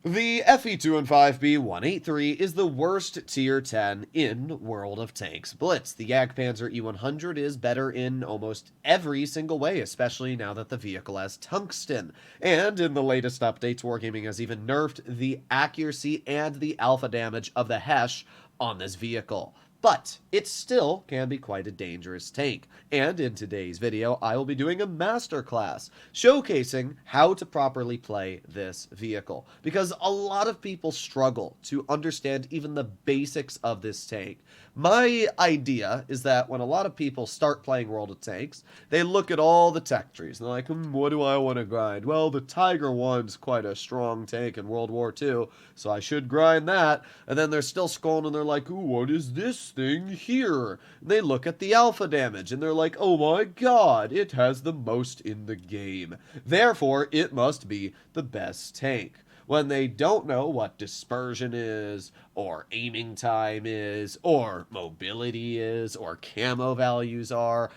The FE215B183 is the worst tier 10 in World of Tanks Blitz. The Jagdpanzer E100 is better in almost every single way, especially now that the vehicle has tungsten. And in the latest updates, Wargaming has even nerfed the accuracy and the alpha damage of the Hesh on this vehicle. But it still can be quite a dangerous tank. And in today's video, I will be doing a masterclass showcasing how to properly play this vehicle. Because a lot of people struggle to understand even the basics of this tank. My idea is that when a lot of people start playing World of Tanks, they look at all the tech trees and they're like, what do I want to grind? Well, the Tiger 1's quite a strong tank in World War II, so I should grind that. And then they're still scrolling and they're like, ooh, what is this thing here? And they look at the alpha damage and they're like, oh my god, it has the most in the game. Therefore, it must be the best tank. When they don't know what dispersion is, or aiming time is, or mobility is, or camo values are.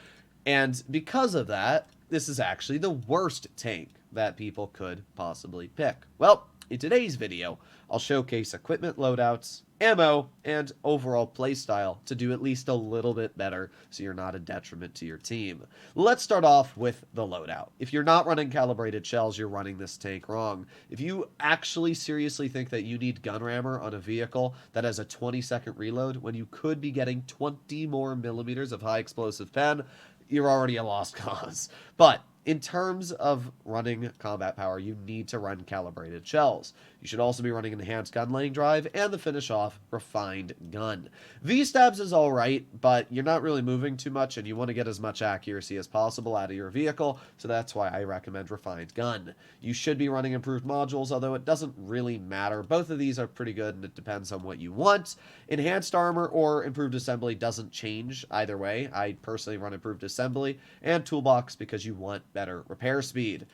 And because of that, this is actually the worst tank that people could possibly pick. Well, in today's video, I'll showcase equipment loadouts, ammo, and overall playstyle to do at least a little bit better so you're not a detriment to your team. Let's start off with the loadout. If you're not running calibrated shells, you're running this tank wrong. If you actually seriously think that you need gun rammer on a vehicle that has a 20-second reload when you could be getting 20 more millimeters of high explosive pen, you're already a lost cause. But in terms of running combat power, you need to run calibrated shells. You should also be running enhanced gun laying drive and the finish off refined gun. V-stabs is alright, but you're not really moving too much and you want to get as much accuracy as possible out of your vehicle, so that's why I recommend refined gun. You should be running improved modules, although it doesn't really matter. Both of these are pretty good and it depends on what you want. Enhanced armor or improved assembly doesn't change either way. I personally run improved assembly and toolbox because you want better repair speed.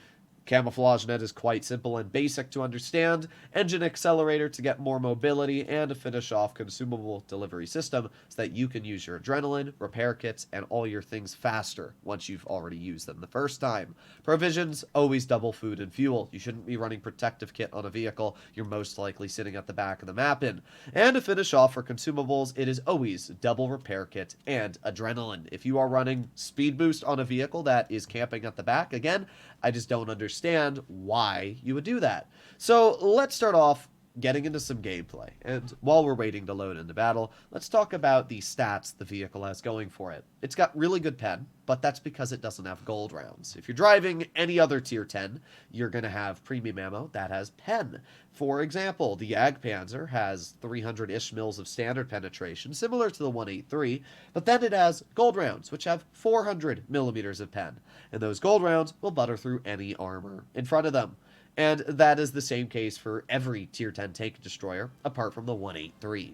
Camouflage net is quite simple and basic to understand, engine accelerator to get more mobility, and a finish off consumable delivery system so that you can use your adrenaline, repair kits, and all your things faster once you've already used them the first time. Provisions, always double food and fuel. You shouldn't be running protective kit on a vehicle you're most likely sitting at the back of the map in. And to finish off for consumables, it is always double repair kit and adrenaline. If you are running speed boost on a vehicle that is camping at the back, again, I just don't understand why you would do that. So let's start off getting into some gameplay. And while we're waiting to load into battle, let's talk about the stats the vehicle has going for it. It's got really good pen, but that's because it doesn't have gold rounds. If you're driving any other tier 10, you're going to have premium ammo that has pen. For example, the Jagdpanzer has 300-ish mils of standard penetration, similar to the 183, but then it has gold rounds, which have 400 millimeters of pen. And those gold rounds will butter through any armor in front of them. And that is the same case for every tier 10 tank destroyer, apart from the 183.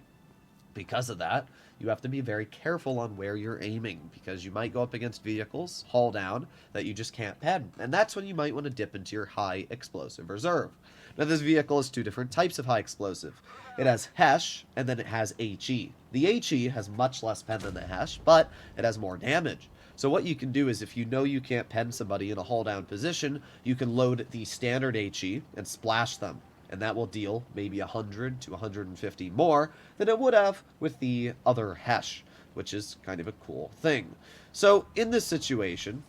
Because of that, you have to be very careful on where you're aiming, because you might go up against vehicles, haul down, that you just can't pen, and that's when you might want to dip into your high explosive reserve. Now, this vehicle has two different types of high explosive. It has HESH, and then it has HE. The HE has much less pen than the HESH, but it has more damage. So what you can do is, if you know you can't pen somebody in a haul down position, you can load the standard HE and splash them. And that will deal maybe 100 to 150 more than it would have with the other HESH, which is kind of a cool thing. So in this situation,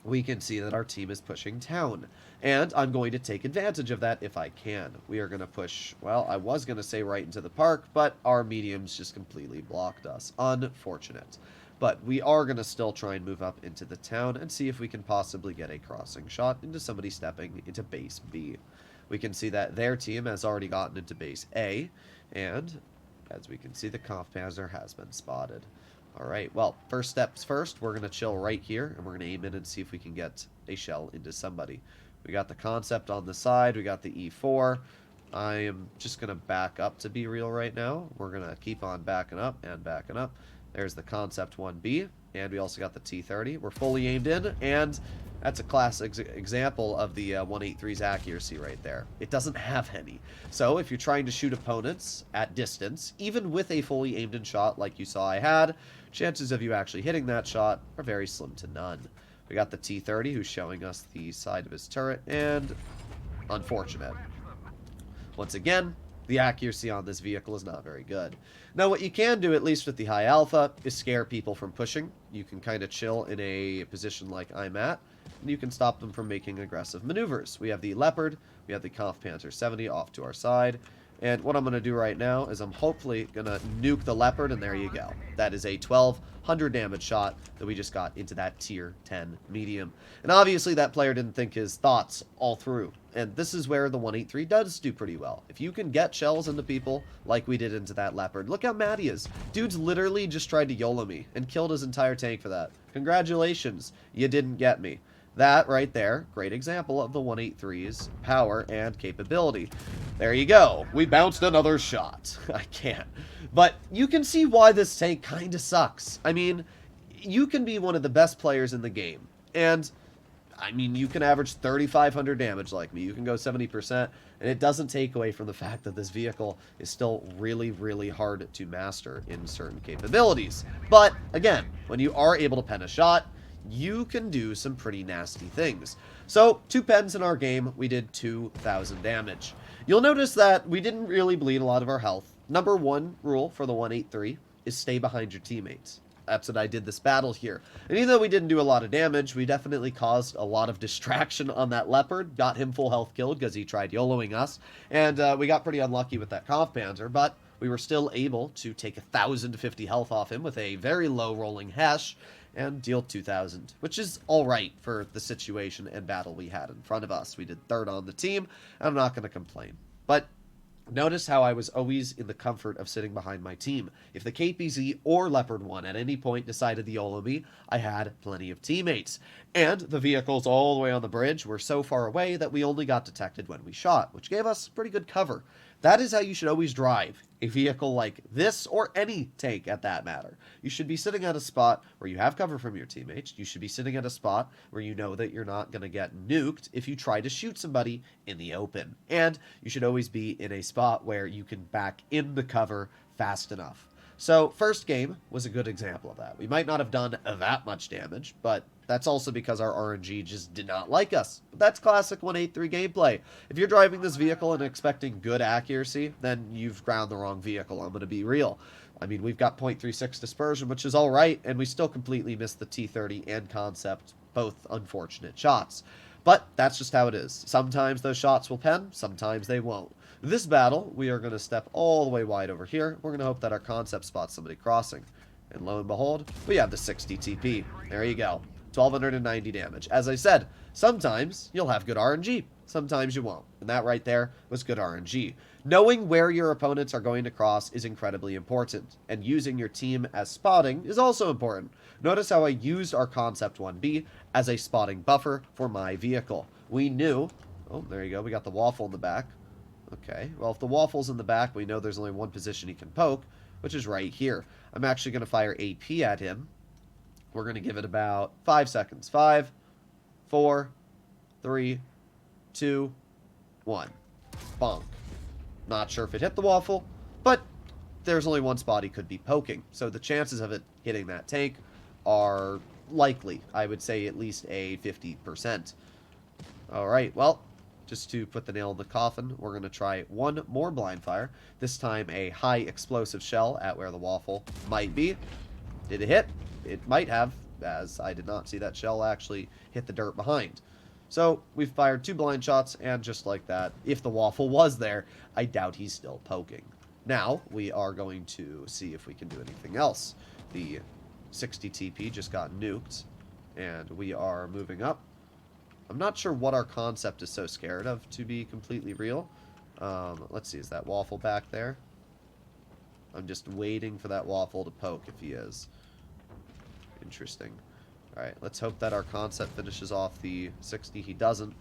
we can see that our team is pushing town. And I'm going to take advantage of that if I can. We are going to push, well, I was going to say right into the park, but our mediums just completely blocked us. Unfortunate. But we are going to still try and move up into the town and see if we can possibly get a crossing shot into somebody stepping into base B. We can see that their team has already gotten into base A, and as we can see, the Kampfpanzer has been spotted. Alright, well, first steps first, we're going to chill right here, and we're going to aim in and see if we can get a shell into somebody. We got the concept on the side, we got the E4. I am just going to back up to be real right now. We're going to keep on backing up and backing up. There's the Concept 1B, and we also got the T30. We're fully aimed in, and that's a classic example of the 183's accuracy right there. It doesn't have any. So if you're trying to shoot opponents at distance, even with a fully aimed in shot like you saw I had, chances of you actually hitting that shot are very slim to none. We got the T30 who's showing us the side of his turret, and unfortunate. Once again, the accuracy on this vehicle is not very good. Now, what you can do, at least with the high alpha, is scare people from pushing. You can kind of chill in a position like I'm at, and you can stop them from making aggressive maneuvers. We have the Leopard, we have the Kampfpanzer 70 off to our side, and what I'm going to do right now is I'm hopefully going to nuke the Leopard, and there you go. That is a 1200 damage shot that we just got into that tier 10 medium. And obviously that player didn't think his thoughts all through. And this is where the 183 does do pretty well. If you can get shells into people like we did into that Leopard, look how mad he is. Dude's literally just tried to YOLO me and killed his entire tank for that. Congratulations, you didn't get me. That right there, great example of the 183's power and capability. There you go. We bounced another shot. I can't. But you can see why this tank kind of sucks. I mean, you can be one of the best players in the game. And, I mean, you can average 3,500 damage like me. You can go 70%. And it doesn't take away from the fact that this vehicle is still really, really hard to master in certain capabilities. But, again, when you are able to pen a shot, you can do some pretty nasty things. So, 2 pens in our game, we did 2,000 damage. You'll notice that we didn't really bleed a lot of our health. Number 1 rule for the 183 is stay behind your teammates. That's what I did this battle here. And even though we didn't do a lot of damage, we definitely caused a lot of distraction on that Leopard. Got him full health killed because he tried YOLOing us. And we got pretty unlucky with that Kampfpanzer, but we were still able to take 1,050 health off him with a very low rolling Hesh and deal 2,000, which is alright for the situation and battle we had in front of us. We did 3rd on the team, and I'm not going to complain. But notice how I was always in the comfort of sitting behind my team. If the KPZ or Leopard 1 at any point decided to YOLO me, I had plenty of teammates. And the vehicles all the way on the bridge were so far away that we only got detected when we shot, which gave us pretty good cover. That is how you should always drive a vehicle like this, or any tank at that matter. You should be sitting at a spot where you have cover from your teammates. You should be sitting at a spot where you know that you're not going to get nuked if you try to shoot somebody in the open. And you should always be in a spot where you can back in the cover fast enough. So, first game was a good example of that. We might not have done that much damage, but that's also because our RNG just did not like us. But that's classic 183 gameplay. If you're driving this vehicle and expecting good accuracy, then you've ground the wrong vehicle. I'm going to be real. I mean, we've got 0.36 dispersion, which is alright, and we still completely missed the T30 and Concept, both unfortunate shots. But that's just how it is. Sometimes those shots will pen, sometimes they won't. This battle, we are going to step all the way wide over here. We're going to hope that our Concept spots somebody crossing. And lo and behold, we have the 60 TP. There you go. 1,290 damage. As I said, sometimes you'll have good RNG. Sometimes you won't. And that right there was good RNG. Knowing where your opponents are going to cross is incredibly important. And using your team as spotting is also important. Notice how I used our Concept 1B as a spotting buffer for my vehicle. We knew... Oh, there you go. We got the waffle in the back. Okay. Well, if the waffle's in the back, we know there's only one position he can poke, which is right here. I'm actually going to fire AP at him. We're going to give it about 5 seconds. 5, 4, 3, 2, 1. Bonk. Not sure if it hit the waffle, but there's only one spot he could be poking. So the chances of it hitting that tank are likely. I would say at least a 50%. Alright, well, just to put the nail in the coffin, we're going to try one more blind fire. This time a high explosive shell at where the waffle might be. Did it hit? It might have, as I did not see that shell actually hit the dirt behind. So we've fired 2 blind shots, and just like that, if the waffle was there, I doubt he's still poking. Now we are going to see if we can do anything else. The 60 TP just got nuked, and we are moving up. I'm not sure what our Concept is so scared of, to be completely real. Let's see, is that waffle back there? I'm just waiting for that waffle to poke if he is. Interesting. Alright, let's hope that our Concept finishes off the 60. He doesn't.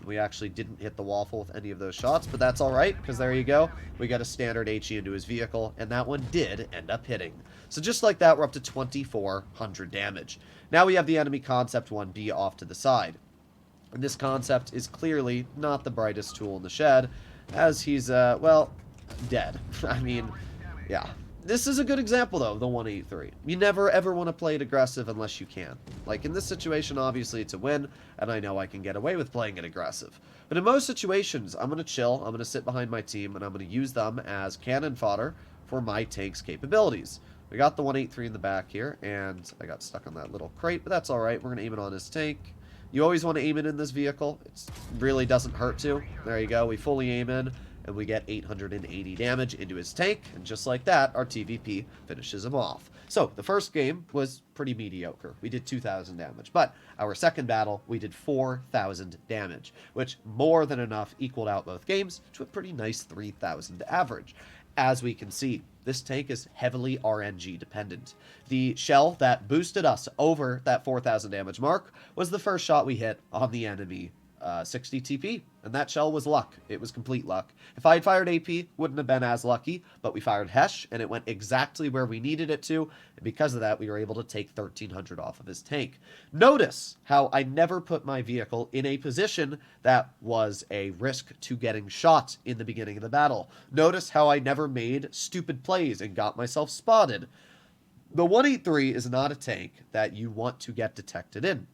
We actually didn't hit the waffle with any of those shots, but that's alright, because there you go. We got a standard HE into his vehicle, and that one did end up hitting. So just like that, we're up to 2,400 damage. Now we have the enemy Concept 1B off to the side. And this Concept is clearly not the brightest tool in the shed, as he's, well, dead. I mean, yeah. This is a good example, though, the 183. You never, ever want to play it aggressive unless you can. Like, in this situation, obviously, it's a win, and I know I can get away with playing it aggressive. But in most situations, I'm going to chill, I'm going to sit behind my team, and I'm going to use them as cannon fodder for my tank's capabilities. We got the 183 in the back here, and I got stuck on that little crate, but that's alright. We're going to aim it on his tank. You always want to aim it in this vehicle. It really doesn't hurt to. There you go. We fully aim in, and we get 880 damage into his tank, and just like that, our TVP finishes him off. So, the first game was pretty mediocre. We did 2,000 damage, but our second battle, we did 4,000 damage, which more than enough equaled out both games to a pretty nice 3,000 average. As we can see, this tank is heavily RNG dependent. The shell that boosted us over that 4,000 damage mark was the first shot we hit on the enemy 60 TP, and that shell was luck. It was complete luck. If I had fired AP, wouldn't have been as lucky, but we fired Hesh, and it went exactly where we needed it to, and because of that, we were able to take 1,300 off of his tank. Notice how I never put my vehicle in a position that was a risk to getting shot in the beginning of the battle. Notice how I never made stupid plays and got myself spotted. The 183 is not a tank that you want to get detected in.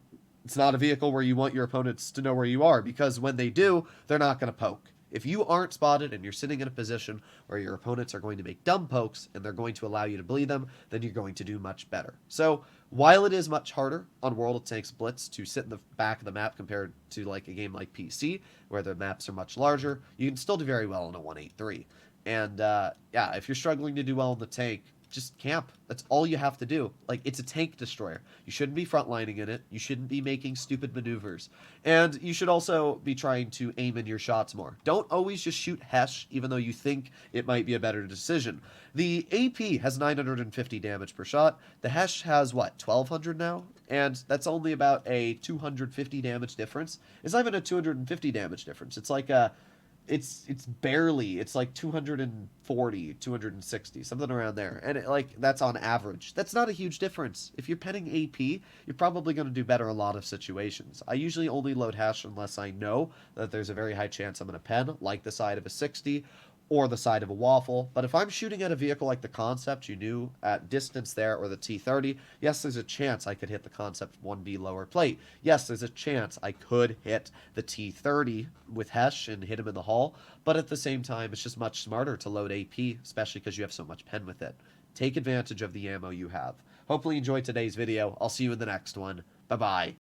It's not a vehicle where you want your opponents to know where you are, because when they do, they're not going to poke. If you aren't spotted and you're sitting in a position where your opponents are going to make dumb pokes and they're going to allow you to bleed them, then you're going to do much better. So, while it is much harder on World of Tanks Blitz to sit in the back of the map compared to like a game like PC, where the maps are much larger, you can still do very well in a 183. And yeah, if you're struggling to do well in the tank, just camp. That's all you have to do. Like, it's a tank destroyer. You shouldn't be frontlining in it. You shouldn't be making stupid maneuvers. And you should also be trying to aim in your shots more. Don't always just shoot Hesh, even though you think it might be a better decision. The AP has 950 damage per shot. The Hesh has, what, 1,200 now? And that's only about a 250 damage difference. It's not even a 250 damage difference. It's like a... It's barely, it's like 240, 260, something around there. And that's on average. That's not a huge difference. If you're penning AP, you're probably going to do better in a lot of situations. I usually only load Hesh unless I know that there's a very high chance I'm going to pen, like the side of a 60 or the side of a waffle. But if I'm shooting at a vehicle like the Concept, you knew at distance there, or the T30, yes, there's a chance I could hit the Concept 1B lower plate. Yes, there's a chance I could hit the T30 with Hesh and hit him in the hull. But at the same time, it's just much smarter to load AP, especially because you have so much pen with it. Take advantage of the ammo you have. Hopefully you enjoyed today's video. I'll see you in the next one. Bye-bye.